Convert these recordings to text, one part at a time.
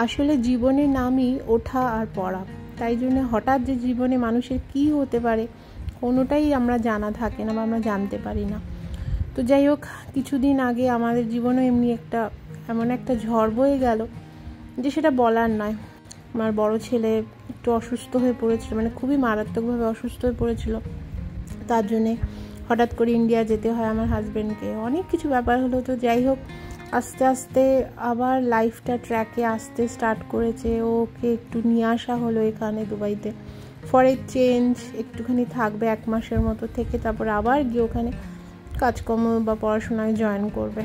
আসলে জীবনের নামই ওঠা আর পড়া, তাই জন্য হঠাৎ যে জীবনে মানুষের কী হতে পারে কোনোটাই আমরা জানা থাকে না বা আমরা জানতে পারি না। তো যাই হোক, কিছুদিন আগে আমাদের জীবনে এমন একটা ঝড় বয়ে গেল যে সেটা বলার নয়। আমার বড় ছেলে একটু অসুস্থ হয়ে পড়েছিল, মানে খুবই মারাত্মকভাবে অসুস্থ হয়ে পড়েছিল। তার জন্যে হঠাৎ করে ইন্ডিয়া যেতে হয় আমার হাজব্যান্ডকে, অনেক কিছু ব্যাপার হলো। তো যাই হোক, আস্তে আস্তে আবার লাইফটা ট্র্যাকে আসতে স্টার্ট করেছে। ওকে একটু নিয়ে আসা হলো এখানে দুবাইতে ফর এ চেঞ্জ, একটুখানি থাকবে 1 মাসের মতো, থেকে তারপর আবার গিয়ে ওখানে কাজকর্ম বা পড়াশোনায় জয়েন করবে।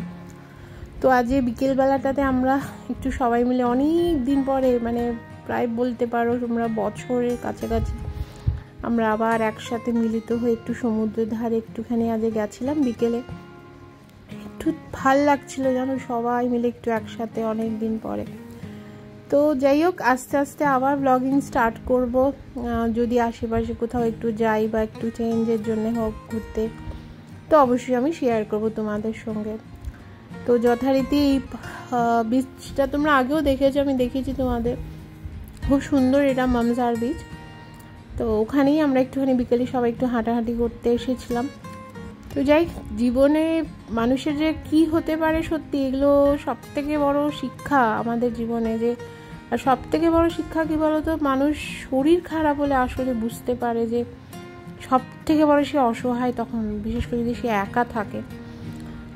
তো আজ বিকেলবেলাটাতে আমরা একটু সবাই মিলে অনেক দিন পরে, মানে প্রায় বলতে পারো তোমরা বছরের কাছাকাছি, আমরা আবার একসাথে মিলিত হয়ে একটু সমুদ্রের ধারে একটুখানি আজ গেছিলাম বিকেলে। একটু ভাল লাগছিল জানো, সবাই মিলে একটু একসাথে অনেক দিন পরে। তো যাই হোক, আস্তে আস্তে আবার ব্লগিং স্টার্ট করব। যদি আশেপাশে কোথাও একটু যাই বা একটু চেঞ্জের জন্য হোক ঘুরতে, তো অবশ্যই আমি শেয়ার করব তোমাদের সঙ্গে। তো যথারীতি এই বিচটা তোমরা আগেও দেখেছো, আমি দেখিয়েছি তোমাদের, খুব সুন্দর এটা মামজার বিচ। তো ওখানেই আমরা একটুখানি বিকেলে সবাই একটু হাঁটাহাঁটি করতে এসেছিলাম। তো যাই, জীবনে মানুষের যে কি হতে পারে, সত্যি এগুলো সবথেকে বড় শিক্ষা আমাদের জীবনে। যে আর সবথেকে বড় শিক্ষা কী বলো তো, মানুষ শরীর খারাপ হলে আসলে বুঝতে পারে যে সবথেকে বড় সে অসহায় তখন, বিশেষ করে যদি সে একা থাকে।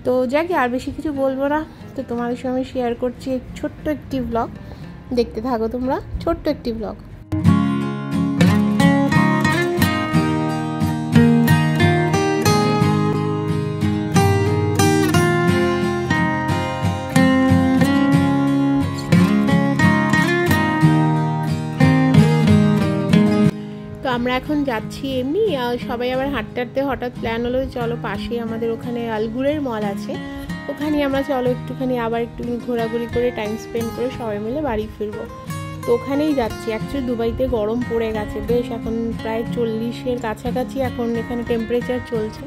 তো যাই, আর বেশি কিছু বলবো না। তো তোমাদের সঙ্গে আমি শেয়ার করছি ছোট্ট একটি ব্লগ, দেখতে থাকো তোমরা, ছোট্ট একটি ব্লগ। তো আমরা এখন যাচ্ছি এমনি, সবাই আবার হাঁটতে হাঁটতে হঠাৎ প্ল্যান হলো চলো পাশে আমাদের ওখানে আলগুরের মল আছে, ওখানে আমরা চলো একটুখানি আবার একটুখানি ঘোরাঘুরি করে টাইম স্পেন্ড করে সবাই মিলে বাড়ি ফিরবো। তো ওখানেই যাচ্ছি। অ্যাকচুয়ালি দুবাইতে গরম পড়ে গেছে বেশ, এখন প্রায় 40-এর কাছাকাছি এখন এখানে টেম্পারেচার চলছে।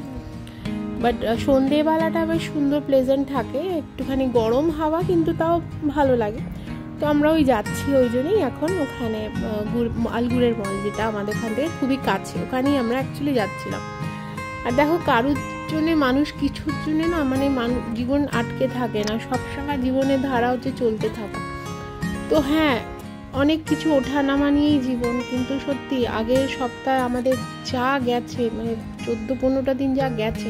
বাট সন্ধেবেলাটা বেশ সুন্দর প্লেজেন্ট থাকে, একটুখানি গরম হাওয়া, কিন্তু তাও ভালো লাগে। তো আমরা ওই যাচ্ছি, ওই জন্যই এখন ওখানে আলগুরের মল, যেটা আমাদের ওখান থেকে খুবই কাছে, ওখানেই আমরা অ্যাকচুয়ালি যাচ্ছিলাম। আর দেখো, কারোর জন্যে মানুষ কিছুর জন্যে না, মানে জীবন আটকে থাকে না, সবসময় জীবনের ধারা হচ্ছে চলতে থাকা। তো হ্যাঁ, অনেক কিছু ওঠানামা নিয়েই জীবন, কিন্তু সত্যি আগের সপ্তাহে আমাদের যা গেছে, মানে 14-15টা দিন যা গেছে,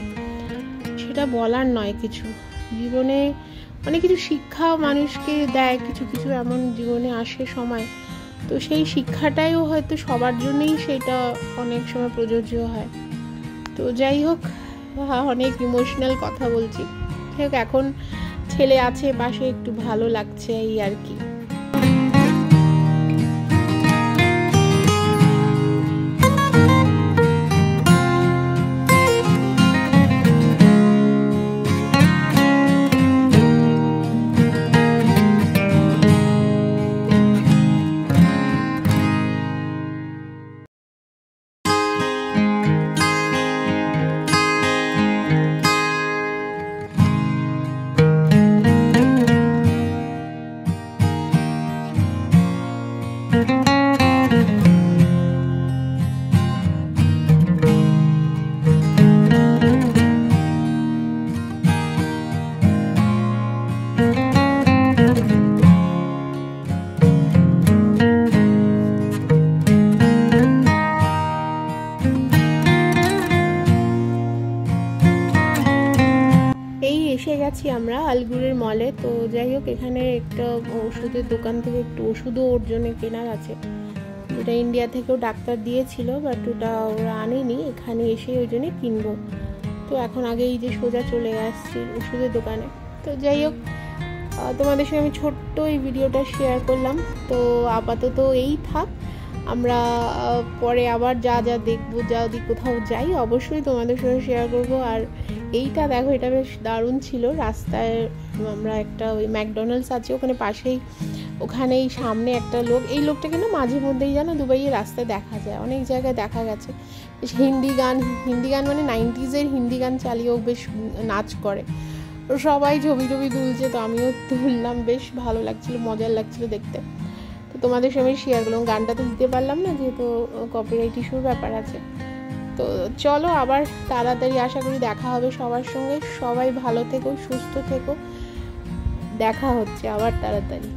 সেটা বলার নয় কিছু। জীবনে অনেক কিছু শিক্ষাও মানুষকে দেয়, কিছু কিছু এমন জীবনে আসে সময়, তো সেই শিক্ষাটাইও হয়তো সবার জন্যই সেটা অনেক সময় প্রযোজ্য হয়। তো যাই হোক, অনেক ইমোশনাল কথা বলছি। যাই হোক, এখন ছেলে আছে পাশে, একটু ভালো লাগছে এই আর কি। এসে গেছি আমরা আলগুরের মলে। তো যাই হোক, এখানে একটা ওষুধের দোকান থেকে একটু ওষুধও ওর জন্য কেনার আছে, যেটা ইন্ডিয়া থেকেও ডাক্তার দিয়েছিল, বাট ওটা ওরা আনেনি, এখানে এসে ওই জন্যে কিনবো। তো এখন আগে এই যে সোজা চলে আসছি ওষুধের দোকানে। তো যাই হোক, তোমাদের সঙ্গে আমি ছোট্ট এই ভিডিওটা শেয়ার করলাম। তো আপাতত এই থাক, আমরা পরে আবার যা যা দেখবো, যদি কোথাও যাই অবশ্যই তোমাদের সঙ্গে শেয়ার করব। আর এইটা দেখো, এটা বেশ দারুণ ছিল। রাস্তায় আমরা একটা ওই ম্যাকডোনাল্ডস আছে ওখানে পাশেই, ওখানেই সামনে একটা লোক, এই লোকটাকে না মাঝে মধ্যেই জানো দুবাইয়ের রাস্তায় দেখা যায়, অনেক জায়গায় দেখা গেছে। হিন্দি গান মানে 90s হিন্দি গান চালিয়েও বেশ নাচ করে। সবাই ছবি তুলছে, তো আমিও তুললাম, বেশ ভালো লাগছিল, মজার লাগছিল দেখতে। তো তোমাদের সঙ্গে শেয়ার করলাম। গানটা তো দিতে পারলাম না যেহেতু কপিরাইট ইস্যুর ব্যাপার আছে। তো চলো আবার তাড়াতাড়ি আশা করি দেখা হবে সবার সঙ্গে। সবাই ভালো থেকো, সুস্থ থেকো, দেখা হচ্ছে আবার তাড়াতাড়ি।